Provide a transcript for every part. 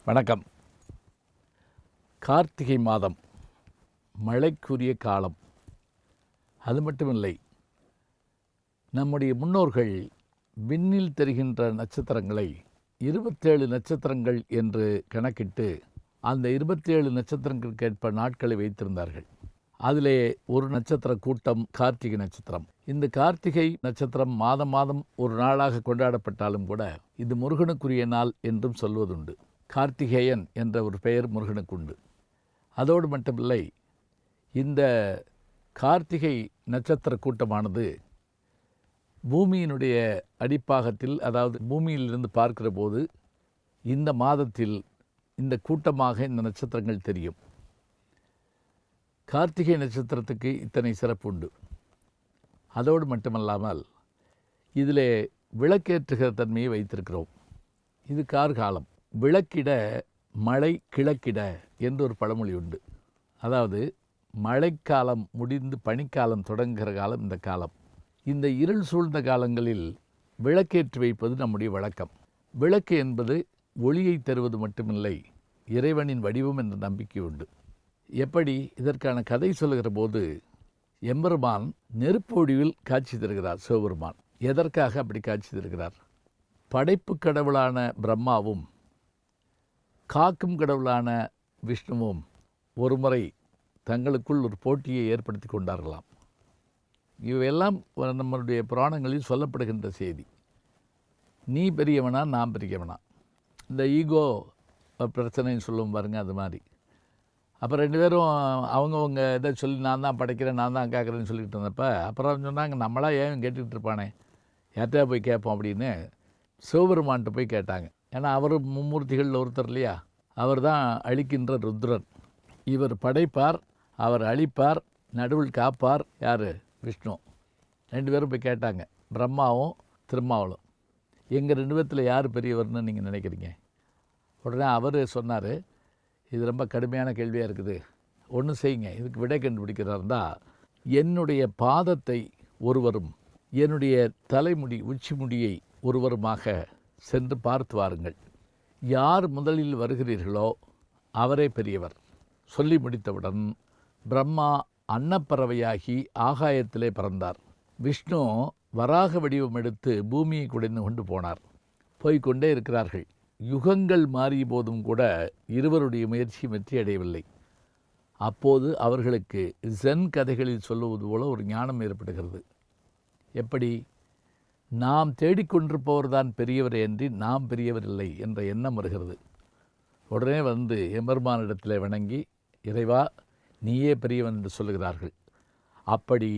வணக்கம். கார்த்திகை மாதம் மழைக்குரிய காலம். அது மட்டுமில்லை, நம்முடைய முன்னோர்கள் விண்ணில் தெரிகின்ற நட்சத்திரங்களை 27 நட்சத்திரங்கள் என்று கணக்கிட்டு அந்த 27 நட்சத்திரங்களுக்கேற்ப நாட்களை வைத்திருந்தார்கள். அதிலே ஒரு நட்சத்திர கூட்டம் கார்த்திகை நட்சத்திரம். இந்த கார்த்திகை நட்சத்திரம் மாதம் மாதம் ஒரு நாளாக கொண்டாடப்பட்டாலும் கூட இது முருகனுக்குரிய நாள் என்றும் சொல்வதுண்டு. கார்த்திகேயன் என்ற ஒரு பெயர் முருகனுக்கு உண்டு. அதோடு மட்டுமில்லை, இந்த கார்த்திகை நட்சத்திர கூட்டமானது பூமியினுடைய அடிப்பாகத்தில், அதாவது பூமியிலிருந்து பார்க்கிற போது இந்த மாதத்தில் இந்த கூட்டமாக இந்த நட்சத்திரங்கள் தெரியும். கார்த்திகை நட்சத்திரத்துக்கு இத்தனை சிறப்பு உண்டு. அதோடு மட்டுமல்லாமல் இதிலே விளக்கேற்றுகிற தன்மையை வைத்திருக்கிறோம். இது கார்காலம். விளக்கிட மழை கிழக்கிட என்று ஒரு பழமொழி உண்டு. அதாவது மழைக்காலம் முடிந்து பனிக்காலம் தொடங்குகிற காலம் இந்த காலம். இந்த இருள் சூழ்ந்த காலங்களில் விளக்கேற்றி வைப்பது நம்முடைய வழக்கம். விளக்கு என்பது ஒளியை தருவது மட்டுமில்லை, இறைவனின் வடிவம் என்ற நம்பிக்கை உண்டு. எப்படி? இதற்கான கதை சொல்லுகிற போது எம்பெருமான் நெருப்பு வடிவில் காட்சி தருகிறார். சிவபெருமான் எதற்காக அப்படி காட்சி தருகிறார்? படைப்பு கடவுளான பிரம்மாவும் காக்கும் கடவுளான விஷ்ணுவும் ஒருமுறை தங்களுக்குள் ஒரு போட்டியை ஏற்படுத்தி கொண்டார்களாம். இவையெல்லாம் நம்மளுடைய புராணங்களில் சொல்லப்படுகின்ற செய்தி. நீ பெரியவனா, நான் பெரியவனா, இந்த ஈகோ பிரச்சனைன்னு சொல்லுவோம் பாருங்க, அது மாதிரி. அப்புறம் 2 பேரும் அவங்கவுங்க இதை சொல்லி நான் தான் படைக்கிறேன், நான் தான் கேட்குறேன்னு சொல்லிக்கிட்டு இருந்தப்ப அப்புறம் சொன்னாங்க, நம்மளா ஏன் கேட்டுக்கிட்டு இருப்பானே, யார்கிட்டயா போய் கேட்போம் அப்படின்னு சிவபெருமான்கிட்ட போய் கேட்டாங்க. ஏன்னா அவர் மும்மூர்த்திகளில் ஒருத்தர் இல்லையா, அவர் தான் அழிக்கின்ற ருத்ரன். இவர் படைப்பார், அவர் அழிப்பார், நடுவில் காப்பார். யார்? விஷ்ணு. 2 பேரும் போய் கேட்டாங்க, பிரம்மாவும் திருமாவளும். எங்கள் 2 பேர்த்தில் யார் பெரியவர்னு நீங்கள் நினைக்கிறீங்க? உடனே அவர் சொன்னார், இது ரொம்ப கடுமையான கேள்வியாக இருக்குது, ஒன்று செய்யுங்க, இதுக்கு விடை கண்டுபிடிக்கிறாருந்தா என்னுடைய பாதத்தை ஒருவரும் என்னுடைய தலைமுடி உச்சி முடியை ஒருவருமாக சென்று பார்த்து வாருங்கள். யார் முதலில் வருகிறீர்களோ அவரே பெரியவர். சொல்லி முடித்தவுடன் பிரம்மா அன்னப்பறவையாகி ஆகாயத்திலே பறந்தார். விஷ்ணு வராக வடிவம் எடுத்து பூமியை குடைந்து கொண்டு போனார். போய்கொண்டே இருக்கிறார்கள். யுகங்கள் மாறிய போதும் கூட இருவருடைய முயற்சி வெற்றி அடையவில்லை. அப்போது அவர்களுக்கு ஜென் கதைகளில் சொல்லுவது போல ஒரு ஞானம் ஏற்படுகிறது. எப்படி? நாம் தேடிக்கொண்டிருப்பவர் தான் பெரியவர் என்று நாம் பெரியவர் இல்லை என்ற எண்ணம் வருகிறது. உடனே வந்து எம்பெருமானிடத்தில் வணங்கி, இறைவா நீயே பெரியவன் என்று சொல்லுகிறார்கள். அப்படி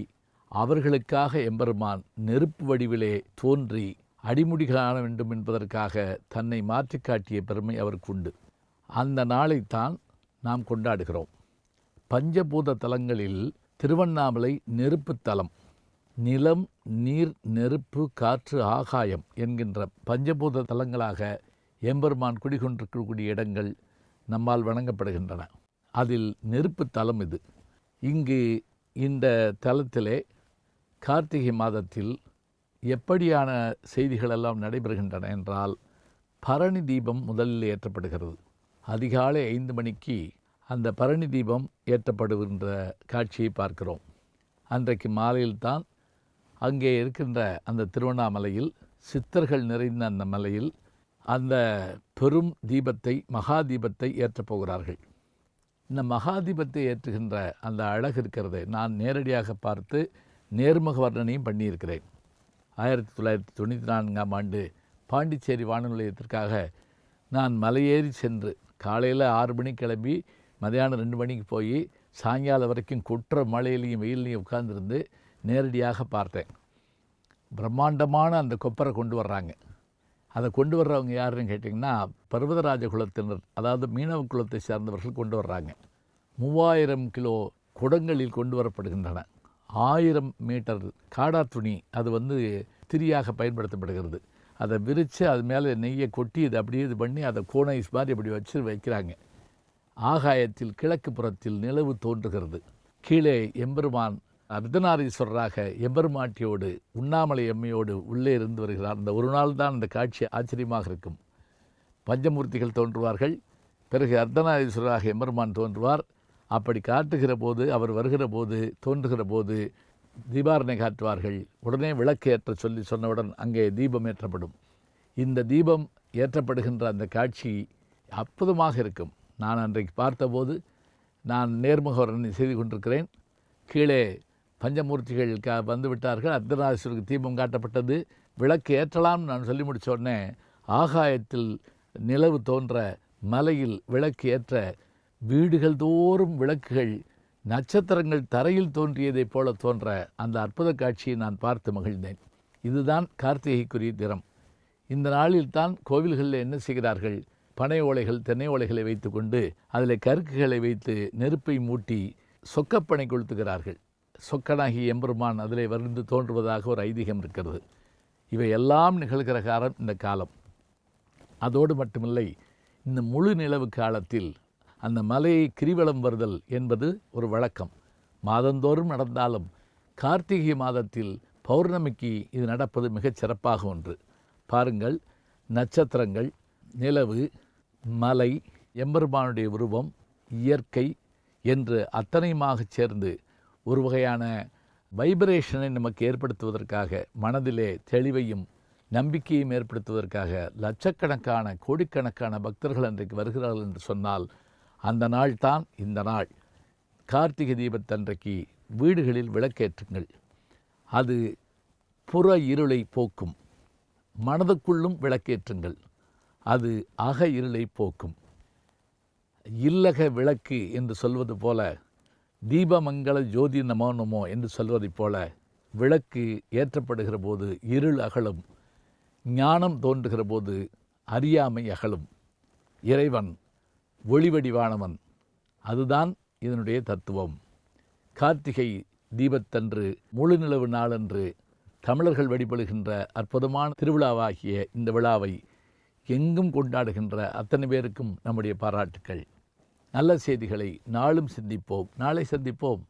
அவர்களுக்காக எம்பெருமான் நெருப்பு வடிவிலே தோன்றி அடிமுடி காண வேண்டும் என்பதற்காக தன்னை மாற்றி காட்டிய பெருமை அவருக்கு உண்டு. அந்த நாளைத்தான் நாம் கொண்டாடுகிறோம். பஞ்சபூத தலங்களில் திருவண்ணாமலை நெருப்பு தலம். நிலம், நீர், நெருப்பு, காற்று, ஆகாயம் என்கின்ற பஞ்சபூத தலங்களாக எம்பெருமான் குடிகொண்டிருக்கக்கூடிய இடங்கள் நம்மால் வணங்கப்படுகின்றன. அதில் நெருப்பு தலம் இது. இங்கு இந்த தலத்திலே கார்த்திகை மாதத்தில் எப்படியான செய்திகளெல்லாம் நடைபெறுகின்றன என்றால், பரணி தீபம் முதலில் ஏற்றப்படுகிறது. அதிகாலை 5 மணிக்கு அந்த பரணி தீபம் ஏற்றப்படுகின்ற காட்சியை பார்க்கிறோம். அன்றைக்கு மாலையில்தான் அங்கே இருக்கின்ற அந்த திருவண்ணாமலையில் சித்தர்கள் நிறைந்த அந்த மலையில் அந்த பெரும் தீபத்தை, மகா தீபத்தை ஏற்றப் போகிறார்கள். இந்த மகா தீபத்தை ஏற்றுகின்ற அந்த அழகு இருக்கிறது, நான் நேரடியாக பார்த்து நேர்முக வர்ணனையும் பண்ணியிருக்கிறேன். 1994ஆம் ஆண்டு பாண்டிச்சேரி வானொலி நிலையத்திற்காக நான் மலையேறி சென்று காலையில் 6 மணிக்கு கிளம்பி மதியானம் 2 மணிக்கு போய் சாயங்காலம் வரைக்கும் குற்ற மழையிலையும் வெயிலையும் உட்கார்ந்துருந்து நேரடியாக பார்த்தேன். பிரம்மாண்டமான அந்த கொப்பரை கொண்டு வர்றாங்க. அதை கொண்டு வர்றவங்க யாருன்னு கேட்டிங்கன்னா, பர்வதராஜ குலத்தினர், அதாவது மீனவ குலத்தை சேர்ந்தவர்கள் கொண்டு வர்றாங்க. 3000 கிலோ குடங்களில் கொண்டு வரப்படுகின்றன. 1000 மீட்டர் காடா துணி, அது வந்து திரியாக பயன்படுத்தப்படுகிறது. அதை விரித்து அது மேலே நெய்யை கொட்டி இது அப்படியே இது பண்ணி அதை கோனைஸ் மாதிரி அப்படி வச்சு வைக்கிறாங்க. ஆகாயத்தில் கிழக்கு புறத்தில் நிலவு தோன்றுகிறது. கீழே எம்பெருமான் அர்த்தநாரீஸ்வரராக எம்பெருமாட்டியோடு உண்ணாமலை அம்மையோடு உள்ளே இருந்து வருகிறார். அந்த ஒரு நாள் தான் அந்த காட்சி ஆச்சரியமாக இருக்கும். பஞ்சமூர்த்திகள் தோன்றுவார்கள். பிறகு அர்த்தநாரீஸ்வரராக எம்பெருமான் தோன்றுவார். அப்படி காட்டுகிற போது, அவர் வருகிற போது, தோன்றுகிற போது தீபாரணை காட்டுவார்கள். உடனே விளக்கு ஏற்ற சொல்லி சொன்னவுடன் அங்கே தீபம் ஏற்றப்படும். இந்த தீபம் ஏற்றப்படுகின்ற அந்த காட்சி அற்புதமாக இருக்கும். நான் அன்றைக்கு பார்த்தபோது, நான் நேர்முகவரணை செய்து கொண்டிருக்கிறேன். கீழே பஞ்சமூர்த்திகள் வந்து விட்டார்கள். அர்த்தநாரீஸ்வரருக்கு தீபம் காட்டப்பட்டது. விளக்கு ஏற்றலாம் நான் சொல்லி முடித்த உடனே ஆகாயத்தில் நிலவு தோன்ற, மலையில் விளக்கு ஏற்ற, வீடுகள் தோறும் விளக்குகள், நட்சத்திரங்கள் தரையில் தோன்றியதைப் போல தோன்ற அந்த அற்புத காட்சியை நான் பார்த்து மகிழ்ந்தேன். இதுதான் கார்த்திகைக்குரிய தினம். இந்த நாளில் தான் கோவில்களில் என்ன செய்கிறார்கள், பனை ஓலைகள், தென்னை ஓலைகளை வைத்து கொண்டு அதில் கருக்குகளை வைத்து நெருப்பை மூட்டி சொக்கப்பனை கொளுத்துகிறார்கள். சொக்கனாகி எம்பெருமான் அதிலே வந்து தோன்றுவதாக ஒரு ஐதீகம் இருக்கிறது. இவை எல்லாம் நிகழ்கிற காலம் இந்த காலம். அதோடு மட்டுமில்லை, இந்த முழு நிலவு காலத்தில் அந்த மலையை கிரிவலம் வருதல் என்பது ஒரு வழக்கம். மாதந்தோறும் நடந்தாலும் கார்த்திகை மாதத்தில் பௌர்ணமிக்கு இது நடப்பது மிகச் சிறப்பாக ஒன்று. பாருங்கள், நட்சத்திரங்கள், நிலவு, மலை, எம்பெருமானுடைய உருவம், இயற்கை என்று அத்தனையுமாக சேர்ந்து ஒரு வகையான வைப்ரேஷனை நமக்கு ஏற்படுத்துவதற்காக, மனதிலே தெளிவையும் நம்பிக்கையும் ஏற்படுத்துவதற்காக லட்சக்கணக்கான கோடிக்கணக்கான பக்தர்கள் அன்றைக்கு வருகிறார்கள் என்று சொன்னால், அந்த நாள் தான் இந்த நாள். கார்த்திகை தீபத்தன்றைக்கு வீடுகளில் விளக்கேற்றுங்கள். அது புற இருளை போக்கும். மனதுக்குள்ளும் விளக்கேற்றுங்கள். அது அக இருளை போக்கும். இல்லக விளக்கு என்று சொல்வது போல, தீபமங்கள ஜோதி நமோ நமோ என்று சொல்வதைப் போல, விளக்கு ஏற்றப்படுகிற போது இருள் அகலும், ஞானம் தோன்றுகிற போது அறியாமை அகலும். இறைவன் ஒளிவடிவானவன். அதுதான் இதனுடைய தத்துவம். கார்த்திகை தீபத்தன்று, முழு நிலவு நாளன்று தமிழர்கள் வழிபடுகின்ற அற்புதமான திருவிழாவாகிய இந்த விழாவை எங்கும் கொண்டாடுகின்ற அத்தனை பேருக்கும் நம்முடைய பாராட்டுக்கள். நல்ல செய்திகளை நாளும் சிந்திப்போம். நாளை சந்திப்போம்.